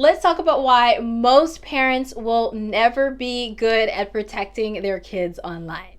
Let's talk about why most parents will never be good at protecting their kids online.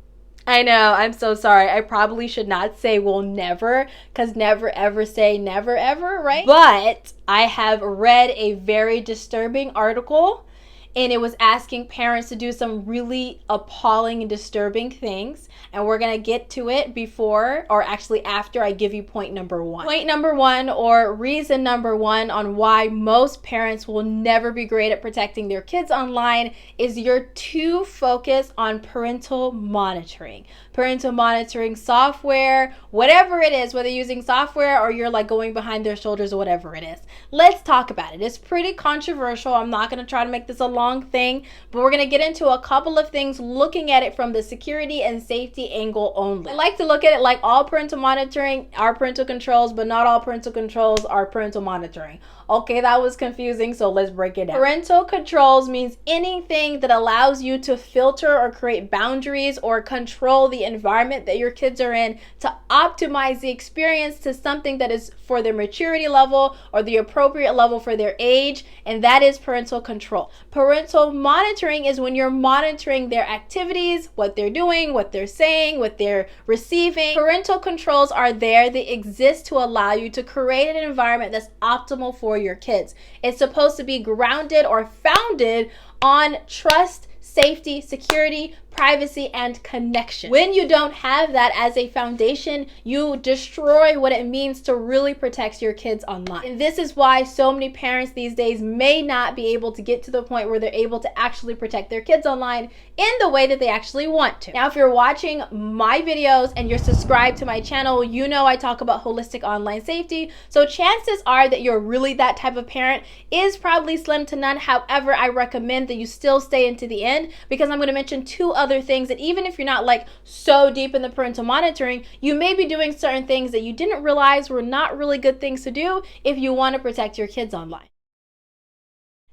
I know, I'm so sorry. I probably should not say will never, because never ever say never ever, right? But I have read a very disturbing article, and it was asking parents to do some really appalling and disturbing things. And we're going to get to it before, or actually after I give you point number one. Point number one, or reason number one on why most parents will never be great at protecting their kids online is you're too focused on parental monitoring. Parental monitoring software, whatever it is, whether you're using software or you're like going behind their shoulders or whatever it is. Let's talk about it. It's pretty controversial. I'm not going to try to make this a long thing, but we're going to get into a couple of things looking at it from the security and safety angle only. I like to look at it like all parental monitoring are parental controls, but not all parental controls are parental monitoring. Okay, that was confusing, so let's break it down. Parental controls means anything that allows you to filter or create boundaries or control the environment that your kids are in to optimize the experience to something that is for their maturity level or the appropriate level for their age, and that is parental control. Parental monitoring is when you're monitoring their activities, what they're doing, what they're saying, what they're receiving. Parental controls are there. They exist to allow you to create an environment that's optimal for your kids. It's supposed to be grounded or founded on trust, safety, security, privacy, and connection. When you don't have that as a foundation, you destroy what it means to really protect your kids online. And this is why so many parents these days may not be able to get to the point where they're able to actually protect their kids online in the way that they actually want to. Now, if you're watching my videos and you're subscribed to my channel, you know I talk about holistic online safety. So chances are that you're really that type of parent is probably slim to none. However, I recommend that you still stay into the end, because I'm going to mention two other things that even if you're not like so deep in the parental monitoring, you may be doing certain things that you didn't realize were not really good things to do if you want to protect your kids online.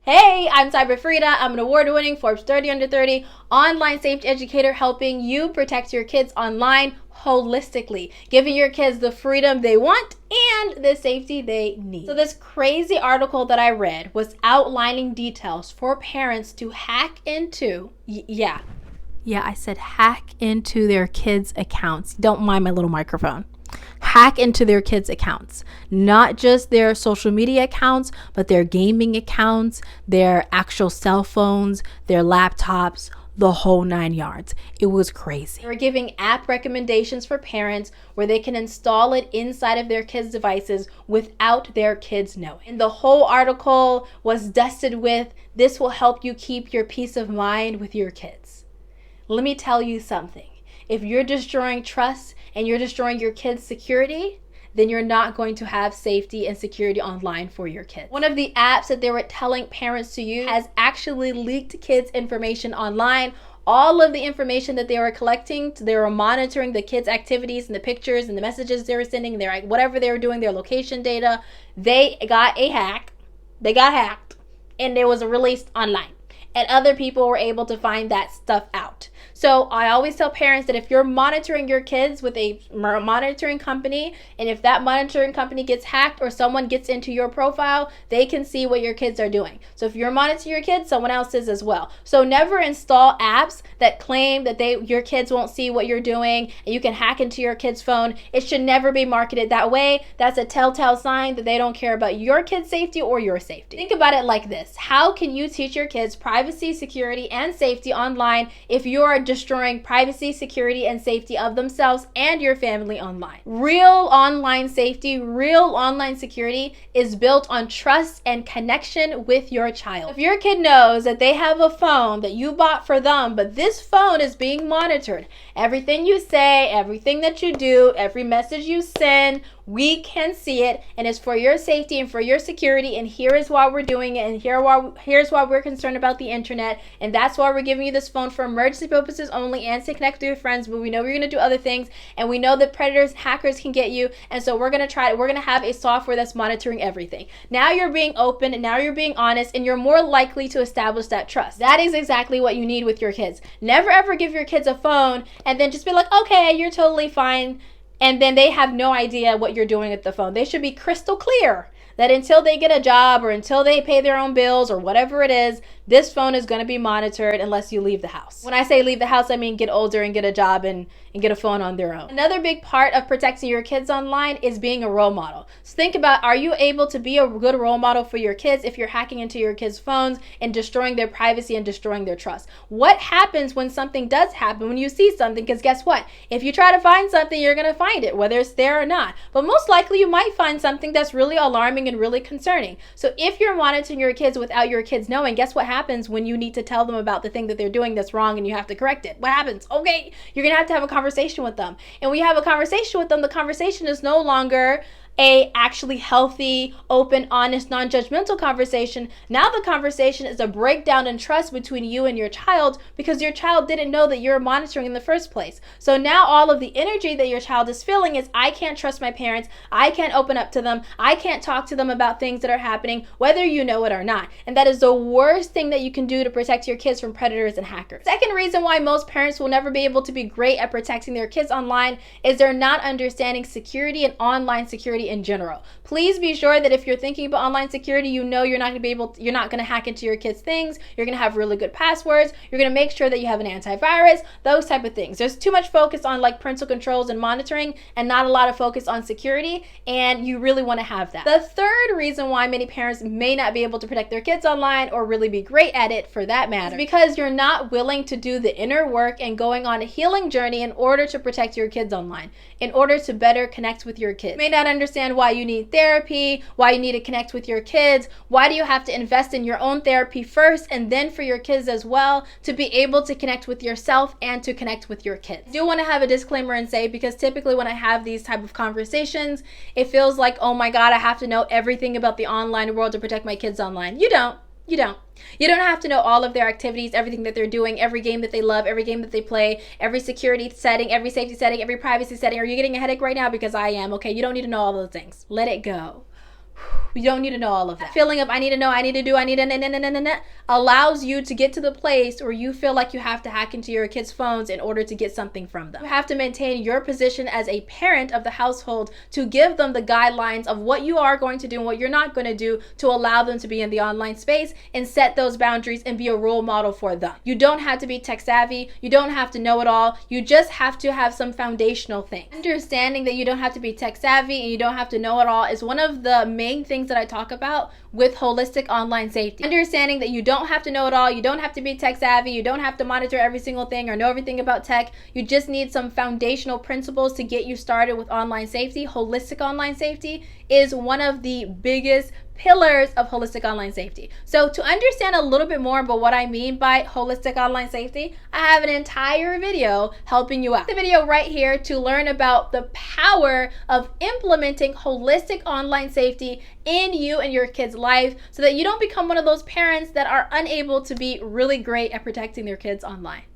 Hey, I'm CyberFareedah. I'm an award-winning Forbes 30 Under 30 online safety educator, helping you protect your kids online holistically, giving your kids the freedom they want and the safety they need. So this crazy article that I read was outlining details for parents to hack into, I said hack into their kids' accounts. Don't mind my little microphone. Hack into their kids' accounts, not just their social media accounts, but their gaming accounts, their actual cell phones, their laptops, the whole 9 yards. It was crazy. They were giving app recommendations for parents where they can install it inside of their kids' devices without their kids knowing. And the whole article was dusted with, this will help you keep your peace of mind with your kids. Let me tell you something. If you're destroying trust and you're destroying your kids' security, then you're not going to have safety and security online for your kids. One of the apps that they were telling parents to use has actually leaked kids' information online. All of the information that they were collecting, they were monitoring the kids' activities and the pictures and the messages they were sending, their whatever they were doing, their location data. They got hacked, and it was released online. And other people were able to find that stuff out. So I always tell parents that if you're monitoring your kids with a monitoring company, and if that monitoring company gets hacked or someone gets into your profile, they can see what your kids are doing. So if you're monitoring your kids, someone else is as well. So never install apps that claim that your kids won't see what you're doing and you can hack into your kid's phone. It should never be marketed that way. That's a telltale sign that they don't care about your kids' safety or your safety. Think about it like this. How can you teach your kids privacy, security, and safety online if you are destroying privacy, security, and safety of themselves and your family online? Real online safety, real online security is built on trust and connection with your child. If your kid knows that they have a phone that you bought for them, but this phone is being monitored, everything you say, everything that you do, every message you send, we can see it, and it's for your safety and for your security, and here is why we're doing it, and here's why we're concerned about the internet, and that's why we're giving you this phone for emergency purposes only and to connect with your friends, but we know you're going to do other things, and we know that predators, hackers can get you, and so we're going to have a software that's monitoring everything. Now you're being open, and now you're being honest, and you're more likely to establish that trust. That is exactly what you need with your kids. Never ever give your kids a phone and then just be like, okay, you're totally fine, and then they have no idea what you're doing with the phone. They should be crystal clear that until they get a job or until they pay their own bills or whatever it is, this phone is going to be monitored unless you leave the house. When I say leave the house, I mean get older and get a job and get a phone on their own. Another big part of protecting your kids online is being a role model. So think about, are you able to be a good role model for your kids if you're hacking into your kids' phones and destroying their privacy and destroying their trust? What happens when something does happen, when you see something? Because guess what? If you try to find something, you're going to find it, whether it's there or not. But most likely you might find something that's really alarming and really concerning. So if you're monitoring your kids without your kids knowing, guess what happens when you need to tell them about the thing that they're doing that's wrong and you have to correct it? What happens? Okay, you're going to have a conversation with them. And when you have a conversation with them, the conversation is no longer a actually healthy, open, honest, non-judgmental conversation. Now the conversation is a breakdown in trust between you and your child because your child didn't know that you're monitoring in the first place. So now all of the energy that your child is feeling is, I can't trust my parents, I can't open up to them, I can't talk to them about things that are happening, whether you know it or not. And that is the worst thing that you can do to protect your kids from predators and hackers. Second reason why most parents will never be able to be great at protecting their kids online is they're not understanding security and online security in general. Please be sure that if you're thinking about online security, you know you're not going to hack into your kids' things. You're going to have really good passwords. You're going to make sure that you have an antivirus, those type of things. There's too much focus on like parental controls and monitoring and not a lot of focus on security, and you really want to have that. The third reason why many parents may not be able to protect their kids online, or really be great at it for that matter, is because you're not willing to do the inner work and going on a healing journey in order to protect your kids online, in order to better connect with your kids. You may not understand why you need therapy, why you need to connect with your kids, why do you have to invest in your own therapy first and then for your kids as well, to be able to connect with yourself and to connect with your kids. I do want to have a disclaimer and say, because typically when I have these type of conversations, it feels like, oh my God, I have to know everything about the online world to protect my kids online. You don't. You don't. You don't have to know all of their activities, everything that they're doing, every game that they love, every game that they play, every security setting, every safety setting, every privacy setting. Are you getting a headache right now? Because I am. Okay, you don't need to know all those things. Let it go. You don't need to know all of that. Feeling of I need to know, I need to do, I need to allows you to get to the place where you feel like you have to hack into your kids' phones in order to get something from them. You have to maintain your position as a parent of the household to give them the guidelines of what you are going to do and what you're not going to do to allow them to be in the online space and set those boundaries and be a role model for them. You don't have to be tech savvy. You don't have to know it all. You just have to have some foundational things. Understanding that you don't have to be tech savvy and you don't have to know it all is one of the main things that I talk about with holistic online safety. Understanding that you don't have to know it all, you don't have to be tech savvy, you don't have to monitor every single thing or know everything about tech. You just need some foundational principles to get you started with online safety. Holistic online safety is one of the biggest pillars of holistic online safety. So to understand a little bit more about what I mean by holistic online safety, I have an entire video helping you out. The video right here to learn about the power of implementing holistic online safety in you and your kids' life so that you don't become one of those parents that are unable to be really great at protecting their kids online.